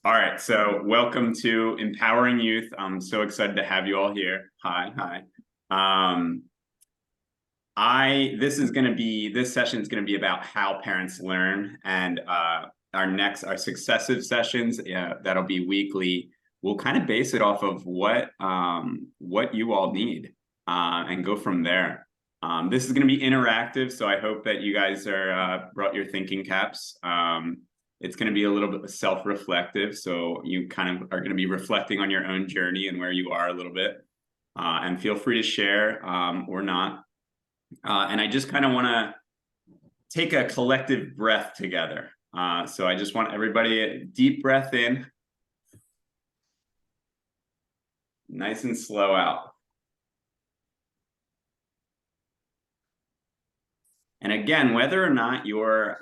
All right, so welcome to Empowering Youth. I'm so excited to have you all here. Hi. Um, this session is gonna be about how parents learn, and our successive sessions, that'll be weekly. We'll kind of base it off of what you all need, and go from there. This is gonna be interactive, so I hope that you guys are brought your thinking caps. It's going to be a little bit self-reflective, so you kind of are going to be reflecting on your own journey and where you are a little bit, and feel free to share or not. And I just kind of want to take a collective breath together. So I just want everybody a deep breath in, nice and slow out. And again, whether or not you're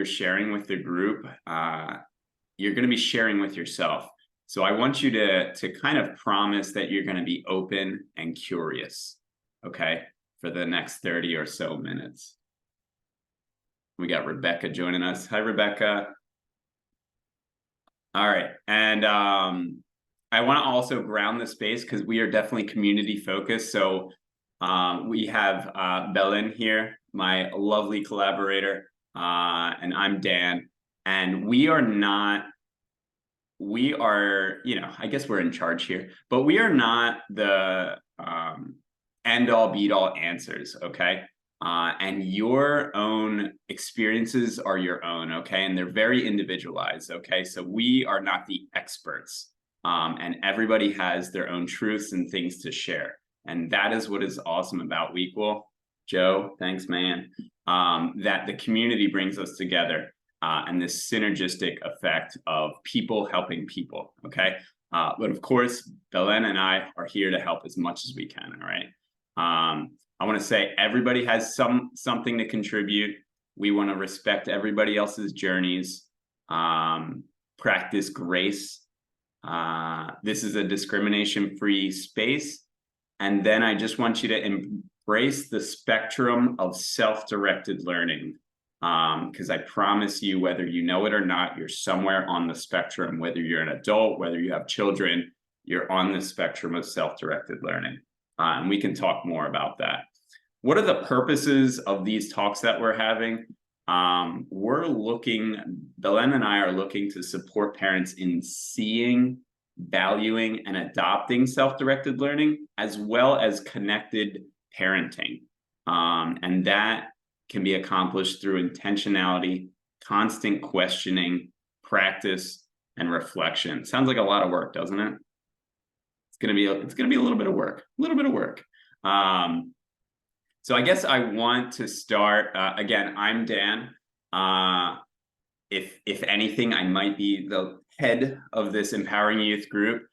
sharing with the group, you're going to be sharing with yourself. So I want you to kind of promise that you're going to be open and curious, okay, for the next 30 or so minutes. We got Rebecca joining us. Hi, Rebecca. All right. And I want to also ground the space because we are definitely community focused. So we have Belen here, my lovely collaborator, and I'm Dan. And we are, I guess we're in charge here, but we are not the end all be all answers, okay? And your own experiences are your own, okay? And they're very individualized, okay? So we are not the experts, and everybody has their own truths and things to share. And that is what is awesome about Wequal. Joe, thanks, man. That the community brings us together, and this synergistic effect of people helping people, okay? But of course, Belen and I are here to help as much as we can, all right? I want to say everybody has something to contribute. We want to respect everybody else's journeys, practice grace. This is a discrimination-free space. And then I just want you to embrace the spectrum of self-directed learning, because I promise you, whether you know it or not, you're somewhere on the spectrum. Whether you're an adult, whether you have children, you're on the spectrum of self-directed learning. And we can talk more about that. What are the purposes of these talks that we're having? Belen and I are looking to support parents in seeing, valuing, and adopting self-directed learning, as well as connected parenting. And that can be accomplished through intentionality, constant questioning, practice, and reflection. Sounds like a lot of work, doesn't it? It's gonna be a little bit of work, so I guess I want to start, again, I'm Dan. If anything, I might be the head of this Empowering Youth group.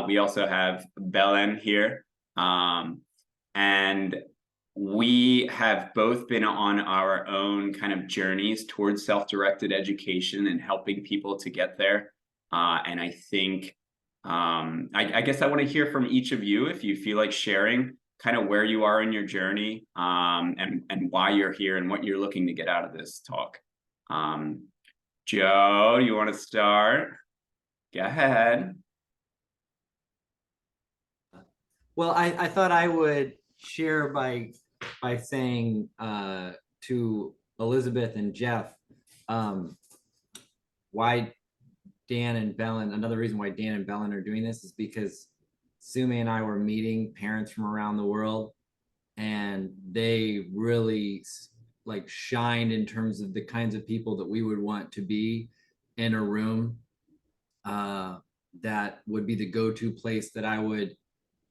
We also have Belen here. And we have both been on our own kind of journeys towards self-directed education and helping people to get there. And I think, I guess I want to hear from each of you, if you feel like sharing kind of where you are in your journey, and why you're here and what you're looking to get out of this talk. Joe, you want to start? Go ahead. Well, I thought I would share by saying to Elizabeth and Jeff, why Dan and Belen, another reason why Dan and Belen are doing this is because Sumi and I were meeting parents from around the world, and they really like shined in terms of the kinds of people that we would want to be in a room, that would be the go-to place that I would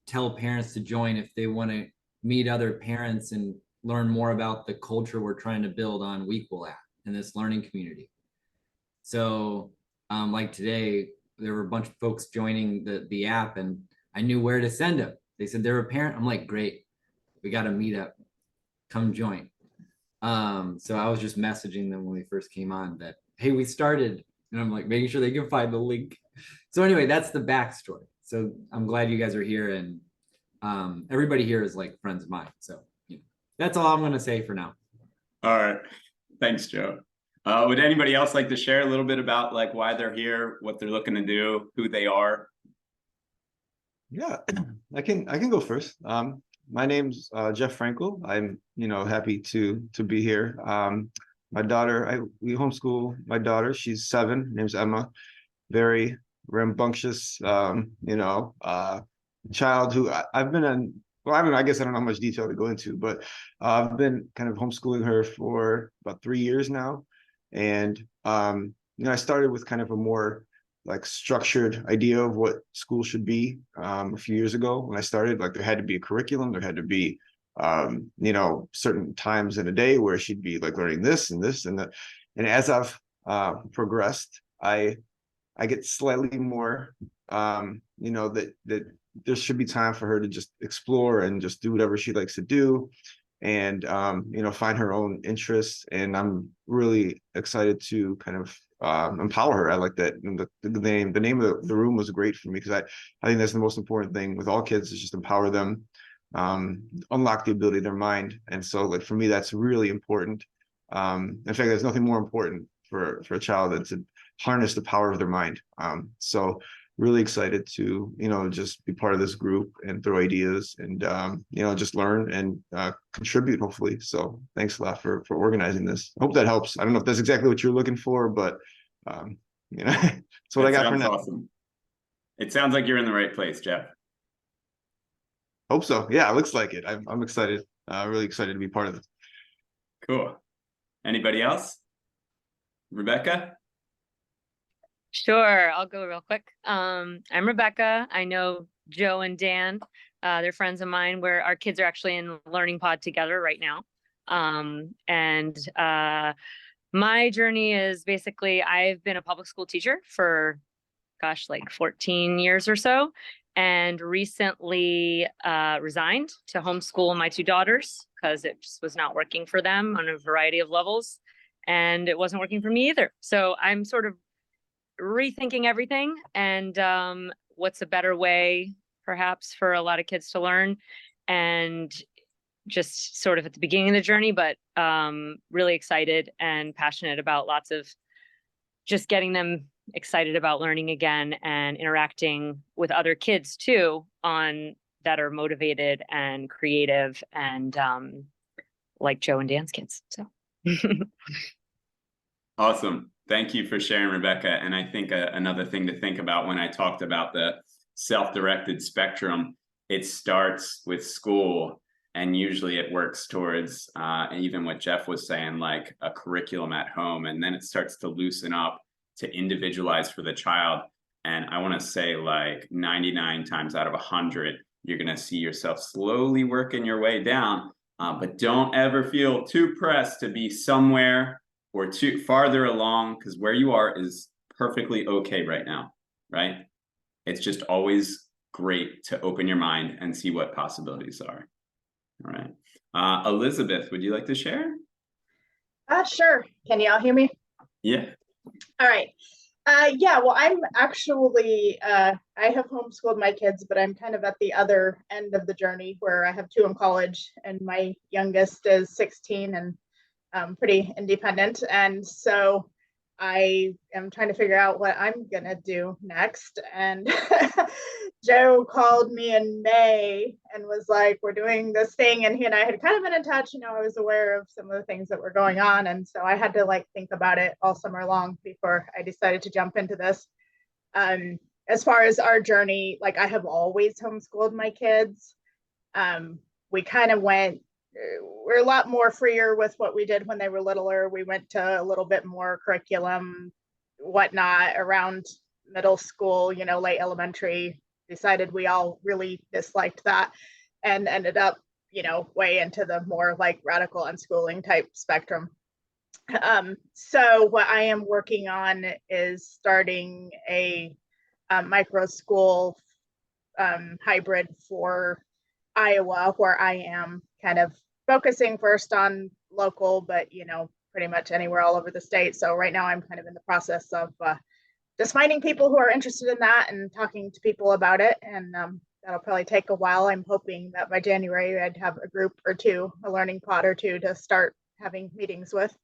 tell parents to join if they want to meet other parents and learn more about the culture we're trying to build on Wequal app in this learning community. So like today, there were a bunch of folks joining the app, and I knew where to send them. They said they're a parent. I'm like, great, we got a meetup, come join. So I was just messaging them when we first came on that, hey, we started, and I'm like making sure they can find the link. So anyway, that's the backstory. So I'm glad you guys are here, and everybody here is like friends of mine. So that's all I'm going to say for now. All right. Thanks, Joe. Would anybody else like to share a little bit about like why they're here, what they're looking to do, who they are? Yeah, I can go first. My name's Jeff Frankel. I'm happy to be here. My daughter, we homeschool my daughter. She's 7. Her name's Emma. Very rambunctious, child who I've been on. Well, I guess I don't know how much detail to go into, but I've been kind of homeschooling her for about 3 years now, and I started with kind of a more like structured idea of what school should be a few years ago when I started. Like there had to be a curriculum, there had to be certain times in a day where she'd be like learning this and this and that. And as I've progressed, I get slightly more that there should be time for her to just explore and just do whatever she likes to do and find her own interests. And I'm really excited to kind of empower her. I like that. And the name of the room was great for me because I think that's the most important thing with all kids is just empower them, unlock the ability of their mind. And so like for me, that's really important. In fact, there's nothing more important for a child than to harness the power of their mind. So really excited to just be part of this group and throw ideas and just learn and contribute hopefully. So thanks a lot for organizing this. I hope that helps. I don't know if that's exactly what you're looking for, but that's what I got for now. Awesome. It sounds like you're in the right place, Jeff. Hope so. Yeah, it looks like it. I'm excited. Really excited to be part of it. Cool. Anybody else? Rebecca? Sure, I'll go real quick. I'm Rebecca. I know Joe and Dan. They're friends of mine where our kids are actually in Learning Pod together right now. My journey is basically I've been a public school teacher for, gosh, like 14 years or so, and recently resigned to homeschool my 2 daughters because it just was not working for them on a variety of levels. And it wasn't working for me either. So I'm sort of rethinking everything and what's a better way perhaps for a lot of kids to learn, and just sort of at the beginning of the journey, but really excited and passionate about lots of just getting them excited about learning again and interacting with other kids too on that are motivated and creative and like Joe and Dan's kids. So Awesome. Thank you for sharing, Rebecca. And I think another thing to think about when I talked about the self-directed spectrum, it starts with school and usually it works towards even what Jeff was saying, like a curriculum at home. And then it starts to loosen up to individualize for the child. And I want to say like 99 times out of 100, you're going to see yourself slowly working your way down. But don't ever feel too pressed to be somewhere or too farther along, because where you are is perfectly okay right now, right? It's just always great to open your mind and see what possibilities are. All right. Elizabeth, would you like to share? Sure. Can you all hear me? Yeah. All right. Yeah, well, I'm actually, I have homeschooled my kids, but I'm kind of at the other end of the journey where I have 2 in college and my youngest is 16 and pretty independent. And so I am trying to figure out what I'm going to do next. And Joe called me in May and was like, we're doing this thing. And he and I had kind of been in touch, I was aware of some of the things that were going on. And so I had to like think about it all summer long before I decided to jump into this. As far as our journey, like I have always homeschooled my kids. We kind of we're a lot more freer with what we did when they were littler. We went to a little bit more curriculum, whatnot around middle school, late elementary, decided we all really disliked that and ended up, way into the more like radical unschooling type spectrum. So what I am working on is starting a micro school hybrid for Iowa, where I am kind of focusing first on local, but pretty much anywhere all over the state. So right now I'm kind of in the process of just finding people who are interested in that and talking to people about it. And that'll probably take a while. I'm hoping that by January I'd have a group or 2, a learning pod or 2 to start having meetings with.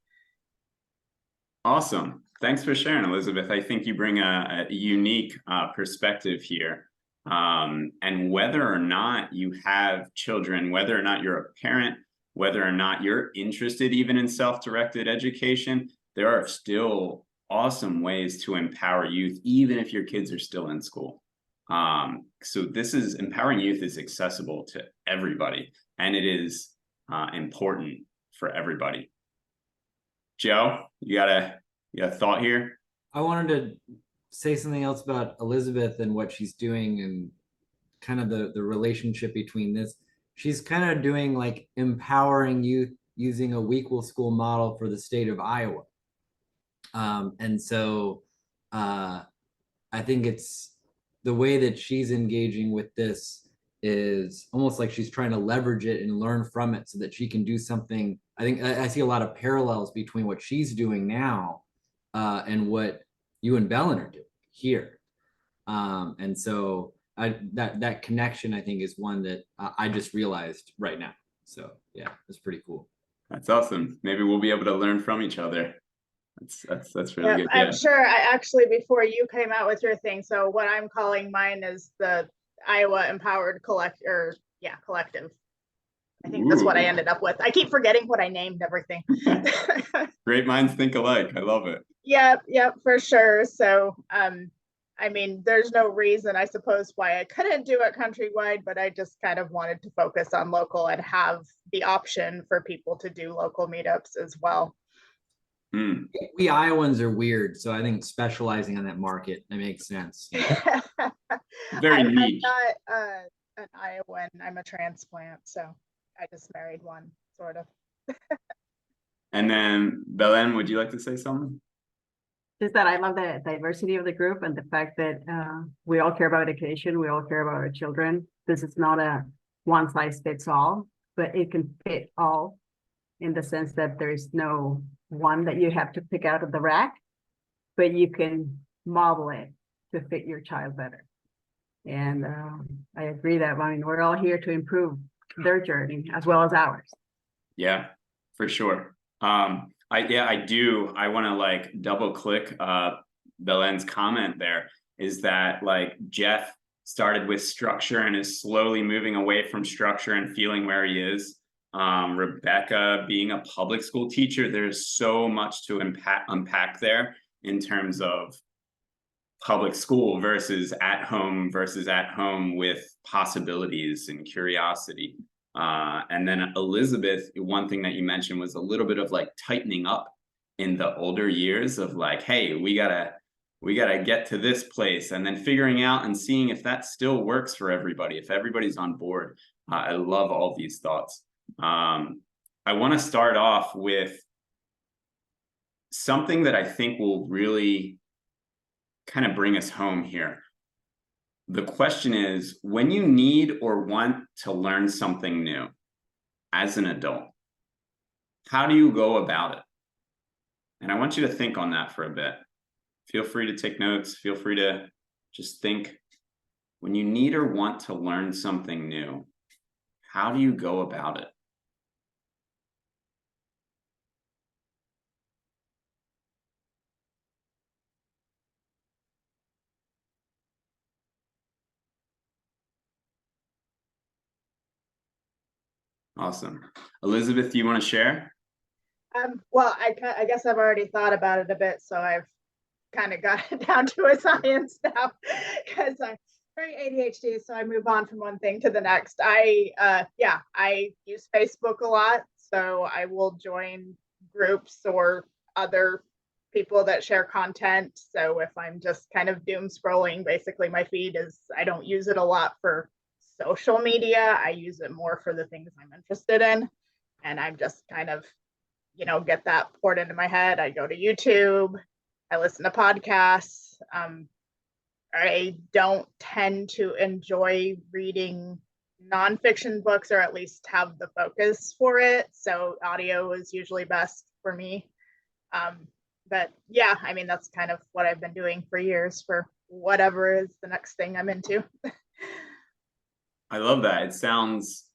Awesome. Thanks for sharing, Elizabeth. I think you bring a unique perspective here. And whether or not you have children, whether or not you're a parent, whether or not you're interested even in self-directed education, there are still awesome ways to empower youth, even if your kids are still in school. So this is empowering youth is accessible to everybody, and it is important for everybody. Joe, you got a thought here? I wanted to say something else about Elizabeth and what she's doing and kind of the relationship between this. She's kind of doing like empowering youth using a week-will school model for the state of Iowa. And so I think it's the way that she's engaging with this is almost like she's trying to leverage it and learn from it so that she can do something. I think I see a lot of parallels between what she's doing now and what you and Belen are doing here. And so that connection, I think, is one that I just realized right now. So yeah, it's pretty cool. That's awesome. Maybe we'll be able to learn from each other. That's really good. I'm sure. I actually, before you came out with your thing, so what I'm calling mine is the Iowa Empowered Collective. I think that's what I ended up with. I keep forgetting what I named everything. Great minds think alike. I love it. Yep, for sure. So, I mean, there's no reason, I suppose, why I couldn't do it countrywide, but I just kind of wanted to focus on local and have the option for people to do local meetups as well. We Iowans are weird, so I think specializing on that market, that makes sense. Very I'm niche. not an Iowan. I'm a transplant, so I just married one, sort of. And then Belen, would you like to say something? Just that I love the diversity of the group and the fact that we all care about education. We all care about our children. This is not a one size fits all, but it can fit all in the sense that there is no one that you have to pick out of the rack, but you can model it to fit your child better. And I agree that, I mean, we're all here to improve their journey as well as ours. Yeah, for sure. I want to like double click Belen's comment there, is that like Jeff started with structure and is slowly moving away from structure and feeling where he is. Rebecca being a public school teacher, there's so much to unpack there in terms of public school versus at home with possibilities and curiosity. And then Elizabeth, one thing that you mentioned was a little bit of like tightening up in the older years of like, hey, we gotta get to this place, and then figuring out and seeing if that still works for everybody, if everybody's on board. I love all these thoughts. I want to start off with something that I think will really kind of bring us home here. The question is, when you need or want to learn something new as an adult, how do you go about it? And I want you to think on that for a bit. Feel free to take notes. Feel free to just think. When you need or want to learn something new, how do you go about it? Awesome. Elizabeth, do you want to share? Well, I guess I've already thought about it a bit, so I've kind of got it down to a science now, because I'm very ADHD, so I move on from one thing to the next. I use Facebook a lot, so I will join groups or other people that share content. So if I'm just kind of doom scrolling, basically my feed is, I don't use it a lot for social media. I use it more for the things I'm interested in, and I'm just kind of, get that poured into my head. I go to YouTube, I listen to podcasts. I don't tend to enjoy reading nonfiction books, or at least have the focus for it. So audio is usually best for me. But yeah, I mean, that's kind of what I've been doing for years for whatever is the next thing I'm into. I love that. It sounds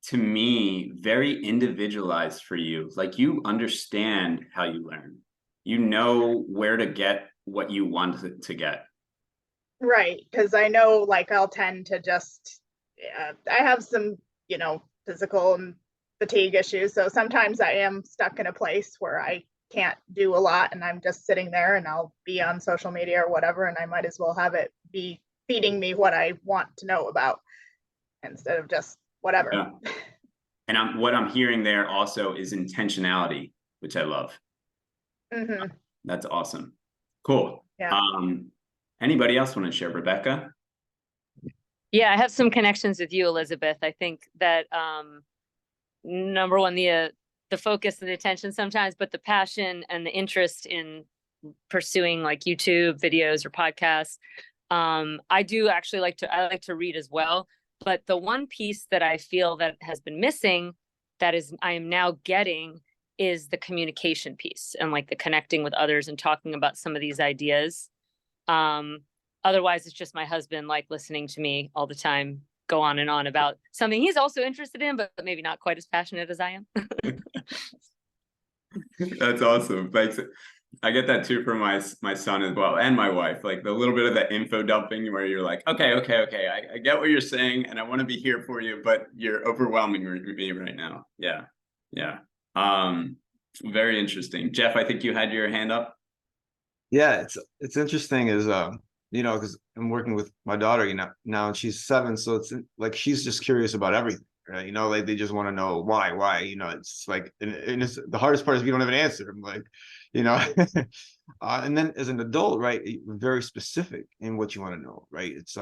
to me very individualized for you. Like you understand how you learn. you know where to get what you want to get. Right, because I know like I'll tend to just, I have some, physical and fatigue issues. So sometimes I am stuck in a place where I can't do a lot and I'm just sitting there and I'll be on social media or whatever, and I might as well have it be feeding me what I want to know about instead of just whatever. Yeah. And what I'm hearing there also is intentionality, which I love. Mm-hmm. That's awesome. Cool. Yeah. Anybody else want to share, Rebecca? Yeah, I have some connections with you, Elizabeth. I think that number one, the focus and the attention sometimes, but the passion and the interest in pursuing like YouTube videos or podcasts. I do actually like to read as well. But the one piece that I feel that has been missing, I am now getting, is the communication piece and like the connecting with others and talking about some of these ideas. Otherwise, it's just my husband like listening to me all the time go on and on about something he's also interested in, but maybe not quite as passionate as I am. That's awesome. Thanks. I get that too from my son as well, and my wife, like the little bit of that info dumping where you're like, okay, I get what you're saying and I want to be here for you, but you're overwhelming me right now. Yeah. Very interesting. Jeff, I think you had your hand up. Yeah, it's interesting is because I'm working with my daughter, now, and she's 7, so it's like she's just curious about everything, right? Like they just want to know why, it's like, and it's the hardest part is if you don't have an answer. I'm like, and then as an adult, right, you're very specific in what you want to know, right? It's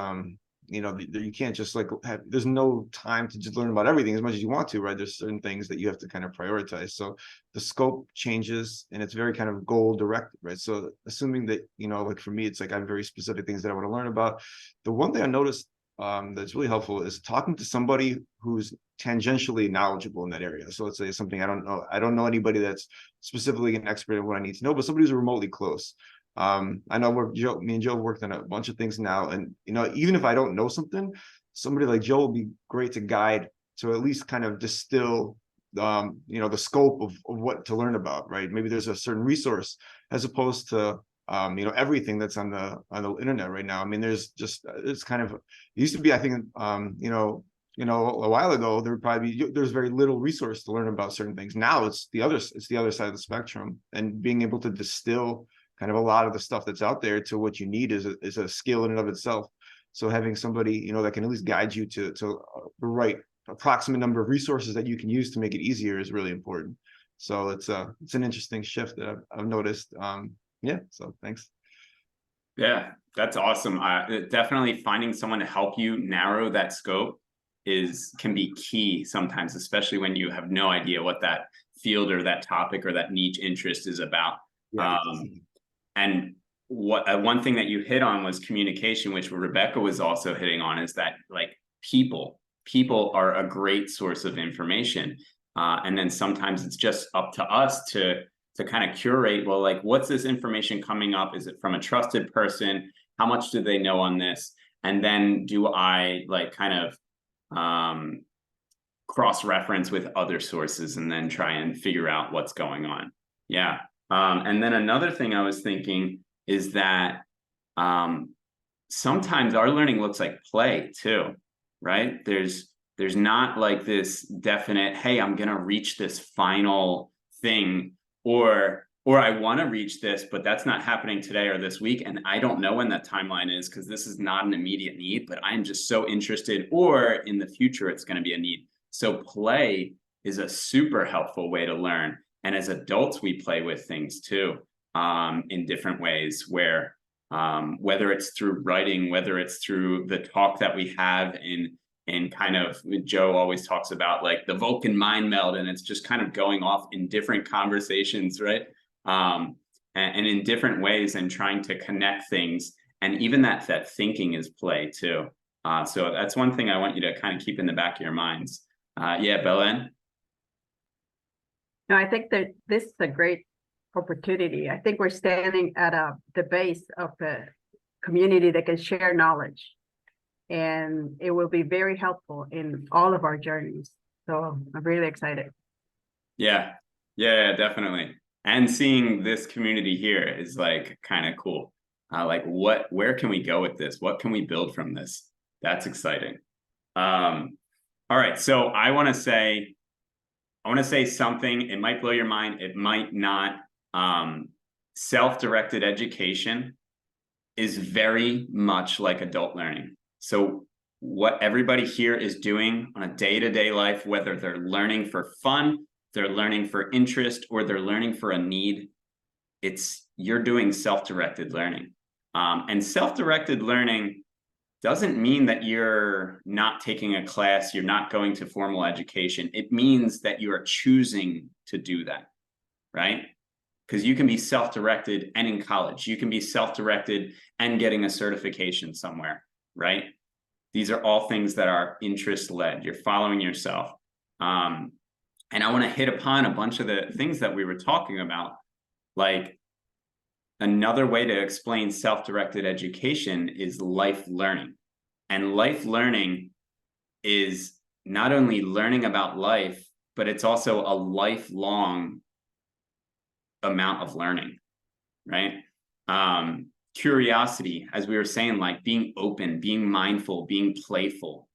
you can't just like there's no time to just learn about everything as much as you want to, right? There's certain things that you have to kind of prioritize. So the scope changes and it's very kind of goal directed, right? So assuming that, like for me, it's like I have very specific things that I want to learn about. The one thing I noticed that's really helpful is talking to somebody who's tangentially knowledgeable in that area. So let's say something I don't know anybody that's specifically an expert in what I need to know, but somebody who's remotely close. I know me and Joe worked on a bunch of things now, and even if I don't know something, somebody like Joe will be great to guide, to at least kind of distill the scope of what to learn about, right? Maybe there's a certain resource as opposed to everything that's on the internet right now. I mean, there's kind of, it used to be, I think a while ago there's very little resource to learn about certain things. Now it's the other side of the spectrum, and being able to distill kind of a lot of the stuff that's out there to what you need is a skill in and of itself. So having somebody that can at least guide you to the right approximate number of resources that you can use to make it easier is really important. So it's an interesting shift that I've noticed. So thanks. Yeah, that's awesome. Definitely finding someone to help you narrow that scope can be key sometimes, especially when you have no idea what that field or that topic or that niche interest is about. Yeah. And one thing that you hit on was communication, which Rebecca was also hitting on, is that like people are a great source of information. And then sometimes it's just up to us to kind of curate, well, like, what's this information coming up? Is it from a trusted person? How much do they know on this? And then do I like kind of cross-reference with other sources and then try and figure out what's going on? Yeah. And then another thing I was thinking is that sometimes our learning looks like play too, right? There's not like this definite, hey, I'm gonna reach this final thing, or I want to reach this, but that's not happening today or this week, and I don't know when that timeline is because this is not an immediate need, but I'm just so interested, or in the future it's going to be a need. So play is a super helpful way to learn. And as adults, we play with things too, in different ways, where whether it's through writing, whether it's through the talk that we have in kind of, Joe always talks about like the Vulcan mind meld, and it's just kind of going off in different conversations, right? And in different ways, and trying to connect things. And even that thinking is play too. So that's one thing I want you to kind of keep in the back of your minds. Yeah, Belen? No, I think that this is a great opportunity. I think we're standing at the base of a community that can share knowledge, and it will be very helpful in all of our journeys. So I'm really excited. Yeah, definitely. And seeing this community here is like kind of cool. Like where can we go with this? What can we build from this? That's exciting. All right, so I want to say something. It might blow your mind. It might not. Self-directed education is very much like adult learning. So what everybody here is doing on a day-to-day life, whether they're learning for fun, they're learning for interest, or they're learning for a need, you're doing self-directed learning. And self-directed learning doesn't mean that you're not taking a class, you're not going to formal education. It means that you are choosing to do that, right? Because you can be self-directed and in college. You can be self-directed and getting a certification somewhere, right? These are all things that are interest-led. You're following yourself. And I want to hit upon a bunch of the things that we were talking about. Like, another way to explain self-directed education is life learning. And life learning is not only learning about life, but it's also a lifelong amount of learning, right? Curiosity, as we were saying, like being open, being mindful, being playful,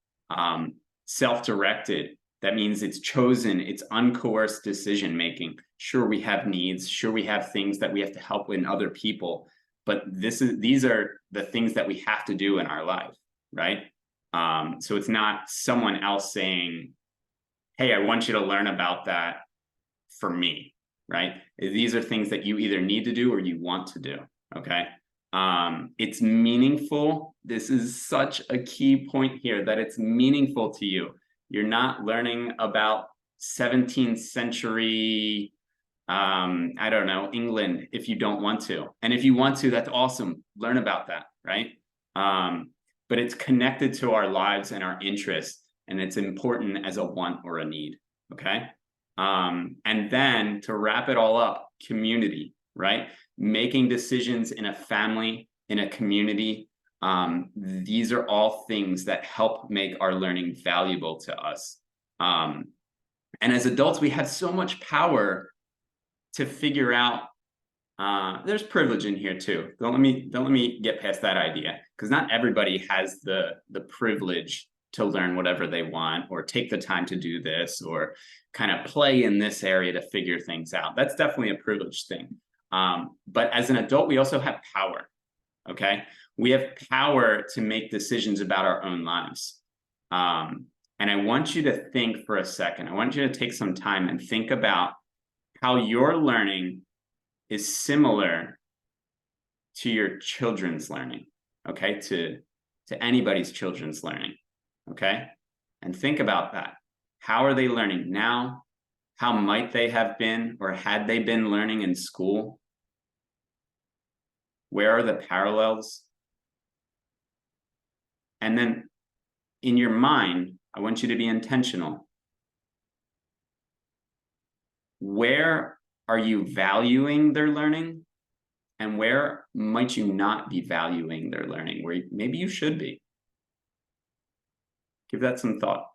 self-directed. That means it's chosen, it's uncoerced decision making. Sure, we have needs, sure, we have things that we have to help in other people, but these are the things that we have to do in our life, right? So it's not someone else saying, hey, I want you to learn about that for me, right? These are things that you either need to do or you want to do, okay? It's meaningful. This is such a key point here, that it's meaningful to you. You're not learning about 17th century, I don't know, England, if you don't want to. And if you want to, that's awesome. Learn about that, right? But it's connected to our lives and our interests, and it's important as a want or a need, okay? And then to wrap it all up, community, right? Making decisions in a family, in a community. These are all things that help make our learning valuable to us. And as adults, we have so much power to figure out. There's privilege in here too. Don't let me get past that idea, because not everybody has the privilege to learn whatever they want, or take the time to do this, or kind of play in this area to figure things out. That's definitely a privileged thing. But as an adult, we also have power, okay? We have power to make decisions about our own lives. And I want you to think for a second. I want you to take some time and think about how your learning is similar to your children's learning, okay? To anybody's children's learning, okay? And think about that. How are they learning now? How might they have been, or had they been learning in school? Where are the parallels? And then in your mind, I want you to be intentional. Where are you valuing their learning? And where might you not be valuing their learning, where maybe you should be? Give that some thought.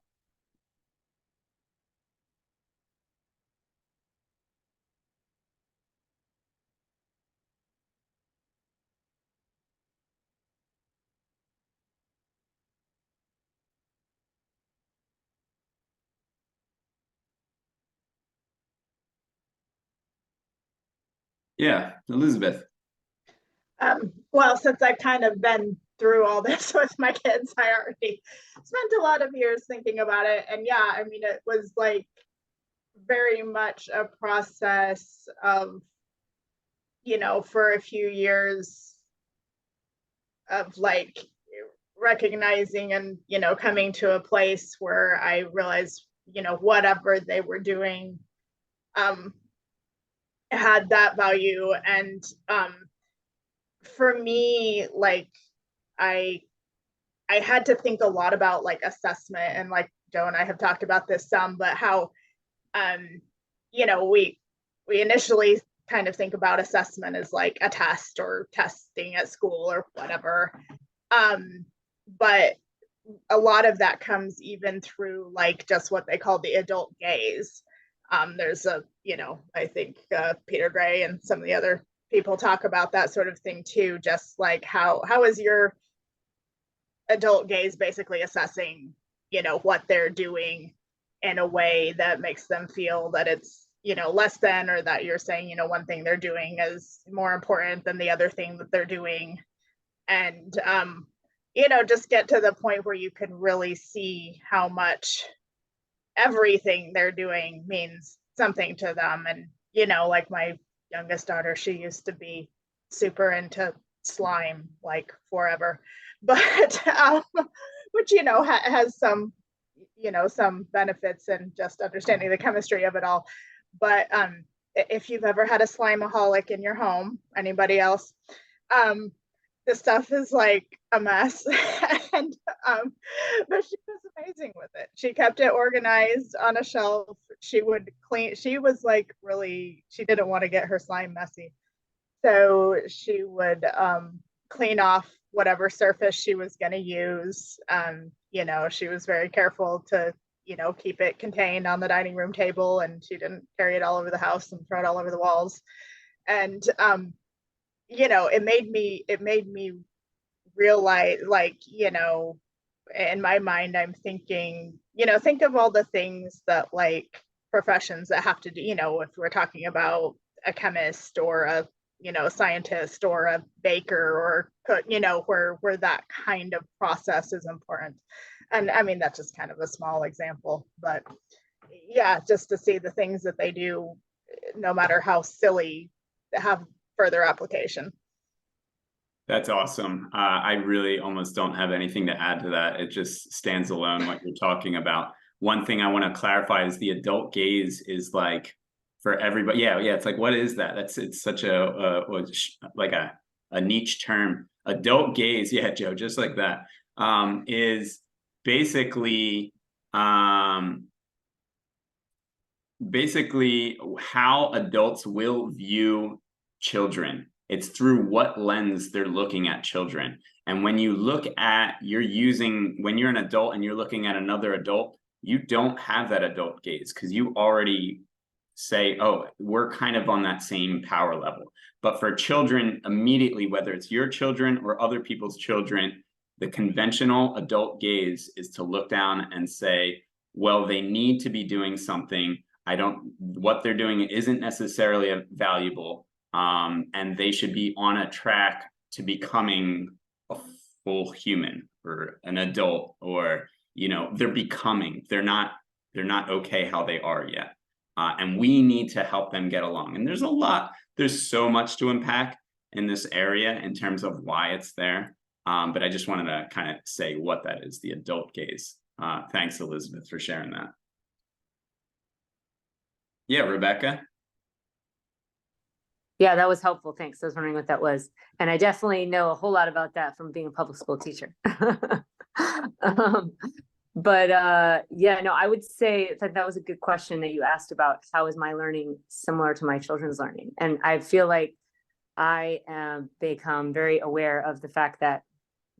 Yeah, Elizabeth. Well, since I've kind of been through all this with my kids, I already spent a lot of years thinking about it. And yeah, I mean, it was like very much a process of, for a few years of like recognizing and, coming to a place where I realized, whatever they were doing had that value. And for me, like I had to think a lot about like assessment, and like Joe and I have talked about this some, but how we initially kind of think about assessment as like a test or testing at school or whatever. But a lot of that comes even through like just what they call the adult gaze. There's a, you know, I think Peter Gray and some of the other people talk about that sort of thing too, just like how is your adult gaze basically assessing, you know, what they're doing in a way that makes them feel that it's, you know, less than, or that you're saying, you know, one thing they're doing is more important than the other thing that they're doing. And, you know, just get to the point where you can really see how much everything they're doing means something to them. And, you know, like my youngest daughter, she used to be super into slime like forever, but which, you know, has some, you know, some benefits and just understanding the chemistry of it all. But if you've ever had a slimeaholic in your home, anybody else, the stuff is like a mess. And but she was amazing with it. She kept it organized on a shelf. She would clean. She was like really, she didn't want to get her slime messy, so she would clean off whatever surface she was going to use. You know, she was very careful to, you know, keep it contained on the dining room table, and she didn't carry it all over the house and throw it all over the walls. And you know, it made me realize, like, you know, in my mind, I'm thinking, you know, think of all the things that, like, professions that have to do, you know, if we're talking about a chemist or a, you know, scientist or a baker or cook, you know, where that kind of process is important. And I mean, that's just kind of a small example, but yeah, just to see the things that they do, no matter how silly, have further application. That's awesome. I really almost don't have anything to add to that. It just stands alone what you're talking about. One thing I want to clarify is the adult gaze is like for everybody. Yeah, it's like, what is that? It's such a like a niche term. Adult gaze, yeah, Joe, just like that, is basically how adults will view children. It's through what lens they're looking at children. And when you look at, when you're an adult and you're looking at another adult, you don't have that adult gaze because you already say, oh, we're kind of on that same power level. But for children, immediately, whether it's your children or other people's children, the conventional adult gaze is to look down and say, well, they need to be doing something. What they're doing isn't necessarily valuable. And they should be on a track to becoming a full human or an adult, or, you know, they're not okay how they are yet. And we need to help them get along. And there's so much to unpack in this area in terms of why it's there. But I just wanted to kind of say what that is, the adult gaze. Thanks, Elizabeth, for sharing that. Yeah, Rebecca. Yeah, that was helpful. Thanks. I was wondering what that was. And I definitely know a whole lot about that from being a public school teacher. But yeah, no, I would say that was a good question that you asked about how is my learning similar to my children's learning. And I feel like I am become very aware of the fact that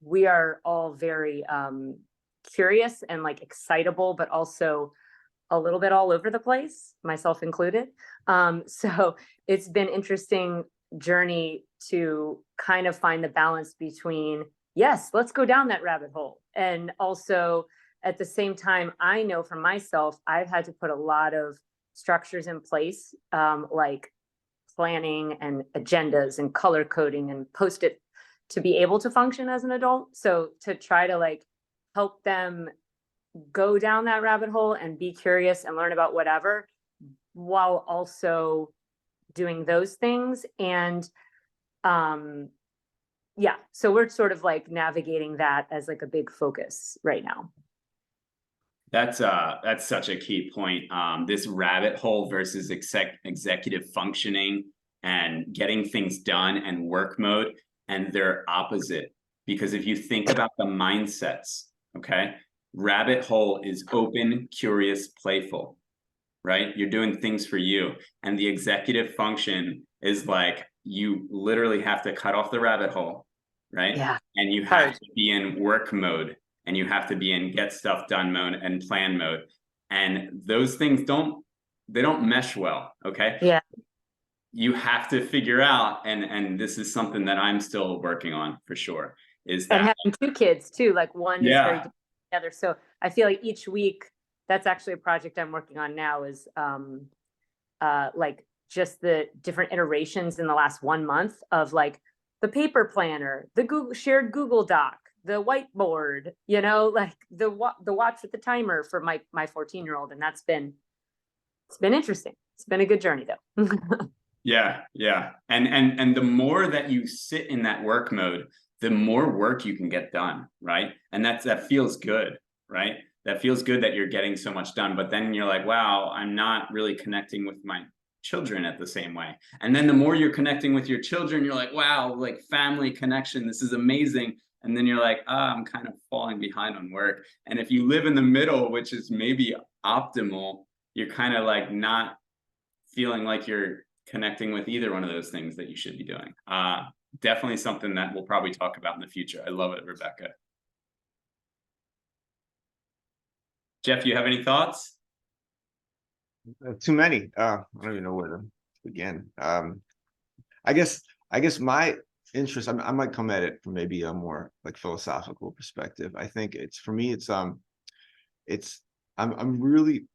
we are all very curious and like excitable, but also a little bit all over the place, myself included. So it's been interesting journey to kind of find the balance between, yes, let's go down that rabbit hole. And also at the same time, I know for myself, I've had to put a lot of structures in place, like planning and agendas and color coding and Post-it to be able to function as an adult. So to try to like help them go down that rabbit hole and be curious and learn about whatever, while also doing those things. And yeah, so we're sort of like navigating that as like a big focus right now. That's such a key point. This rabbit hole versus executive functioning and getting things done and work mode, and they're opposite. Because if you think about the mindsets, okay, rabbit hole is open, curious, playful, right? You're doing things for you. And the executive function is like, you literally have to cut off the rabbit hole, right? Yeah. And you have to be in work mode, and you have to be in get stuff done mode and plan mode. And those things mesh well. Okay. Yeah. You have to figure out, and this is something that I'm still working on for sure, is And that having two kids too, like one is very yeah, different than the other. So I feel like each week, that's actually a project I'm working on now, is like just the different iterations in the last 1 month of like the paper planner, the Google shared Google Doc, the whiteboard, you know, like the watch with the timer for my 14-year-old. And it's been interesting. It's been a good journey though. yeah, and the more that you sit in that work mode, the more work you can get done, right? And that feels good, right? That feels good that you're getting so much done, but then you're like, wow, I'm not really connecting with my children at the same way. And then the more you're connecting with your children, you're like, wow, like family connection, this is amazing. And then you're like, I'm kind of falling behind on work. And if you live in the middle, which is maybe optimal, you're kind of like not feeling like you're connecting with either one of those things that you should be doing. Definitely something that we'll probably talk about in the future. I love it, Rebecca. Jeff, you have any thoughts? Too many. I don't even know where to begin. I guess my interest, I might come at it from maybe a more like philosophical perspective. I think for me, I'm really,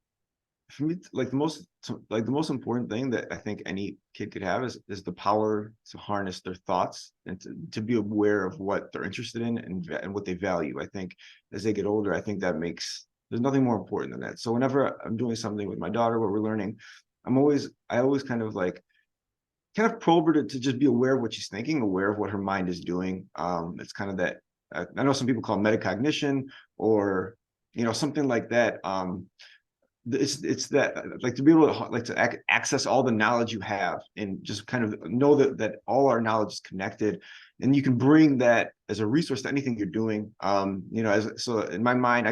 for me, like the most important thing that I think any kid could have is the power to harness their thoughts and to be aware of what they're interested in and what they value. I think as they get older, I think there's nothing more important than that. So whenever I'm doing something with my daughter where we're learning, I always kind of probe her to just be aware of what she's thinking, aware of what her mind is doing. It's kind of that, I know some people call it metacognition or, something like that. It's that, like, to be able to access all the knowledge you have and just kind of know that all our knowledge is connected, and you can bring that as a resource to anything you're doing. So in my mind,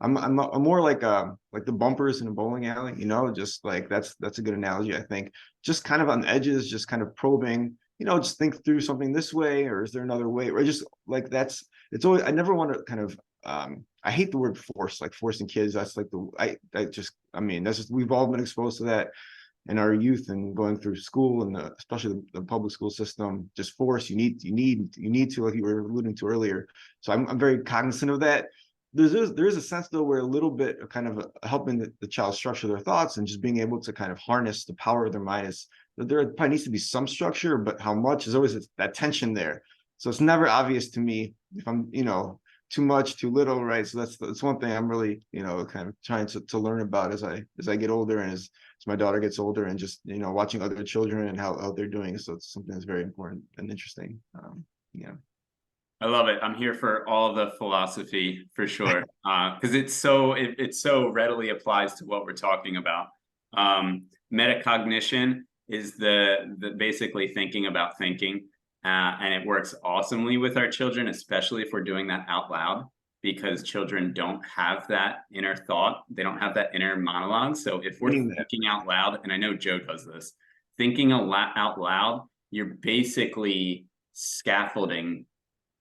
I'm more like the bumpers in a bowling alley, just like that's a good analogy. I think just kind of on the edges, just kind of probing, just think through something this way, or is there another way, or just like it's always, I never want to kind of I hate the word force, like forcing kids. That's like that's just, we've all been exposed to that in our youth and going through school, and especially the public school system. Just force, you need to, like you were alluding to earlier. So I'm very cognizant of that. There is a sense though where a little bit of kind of helping the child structure their thoughts and just being able to kind of harness the power of their mind is that there probably needs to be some structure, but how much is always that tension there. So it's never obvious to me if I'm, too much, too little, right? So that's one thing I'm really, kind of trying to learn about as I get older, and as my daughter gets older, and just, watching other children and how they're doing. So it's something that's very important and interesting. I love it. I'm here for all the philosophy for sure, because it so readily applies to what we're talking about. Metacognition is the basically thinking about thinking. And it works awesomely with our children, especially if we're doing that out loud, because children don't have that inner thought. They don't have that inner monologue. So if we're thinking out loud, and I know Joe does this, thinking out loud, you're basically scaffolding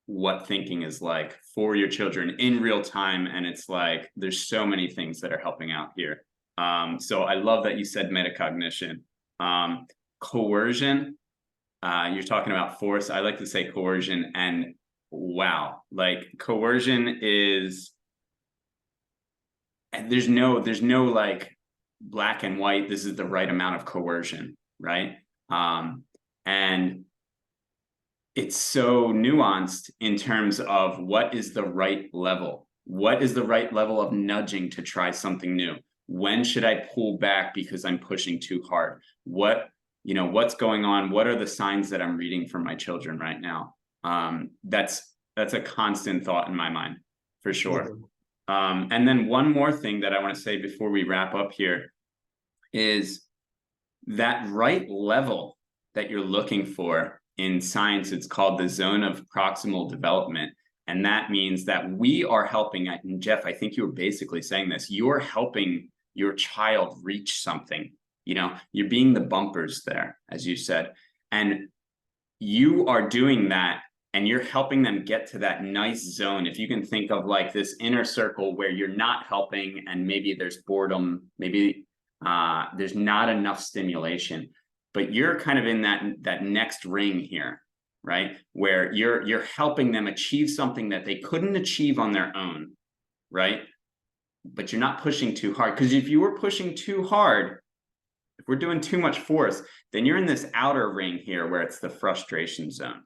what thinking is like for your children in real time. And it's like, there's so many things that are helping out here. So I love that you said metacognition. Coercion. You're talking about force. I like to say coercion, and wow, like coercion is, there's no like black and white, this is the right amount of coercion, right? And it's so nuanced in terms of what is the right level. What is the right level of nudging to try something new? When should I pull back because I'm pushing too hard? What's going on? What are the signs that I'm reading from my children right now? That's a constant thought in my mind, for sure. And then one more thing that I want to say before we wrap up here is that right level that you're looking for in science. It's called the Zone of Proximal Development. And that means that we are helping, and Jeff, I think you were basically saying this, you're helping your child reach something. You're being the bumpers there, as you said, and you are doing that, and you're helping them get to that nice zone. If you can think of like this inner circle where you're not helping, and maybe there's boredom, maybe There's not enough stimulation, but you're kind of in that next ring here, right? Where you're helping them achieve something that they couldn't achieve on their own, right? But you're not pushing too hard, because if you were pushing too hard, if we're doing too much force, then you're in this outer ring here where it's the frustration zone,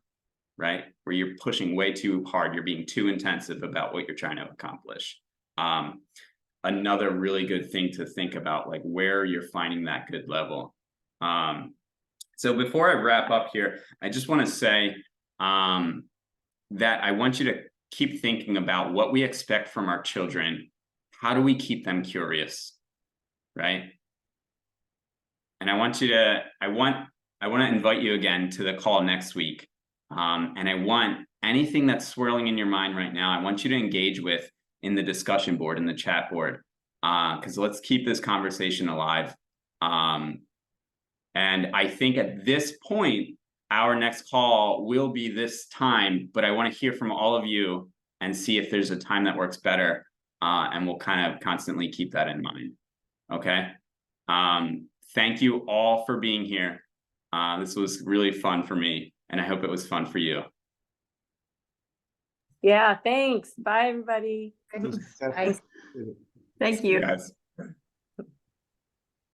right? Where you're pushing way too hard, you're being too intensive about what you're trying to accomplish. Another really good thing to think about, like where you're finding that good level. So before I wrap up here, I just want to say that I want you to keep thinking about what we expect from our children. How do we keep them curious, right? And I want to invite you again to the call next week. And I want anything that's swirling in your mind right now, I want you to engage with in the discussion board, in the chat board, because let's keep this conversation alive. And I think at this point, our next call will be this time, but I want to hear from all of you and see if there's a time that works better. And we'll kind of constantly keep that in mind. Okay. Thank you all for being here. This was really fun for me, and I hope it was fun for you. Yeah, thanks. Bye, everybody. Thanks. Bye. Bye. Thank you. Guys.